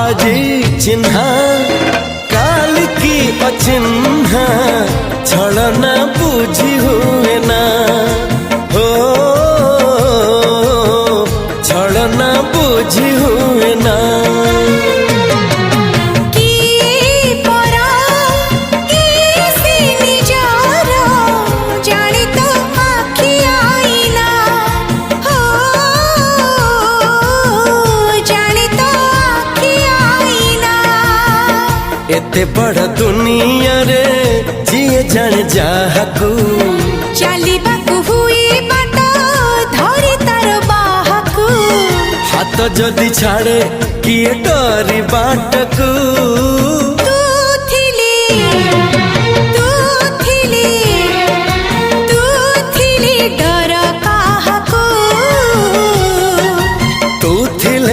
आजी चिन्हा काल की अचिन्हा छलना बुझी हुए ना हो छलना बुझी हुए ना एते बड़ दुनिया रे जिए जान जाहकू चलिबाकू हुई बाट धरी तार बाहकू हाथ जदि छाड़े किए डरी बाटकू तू थिली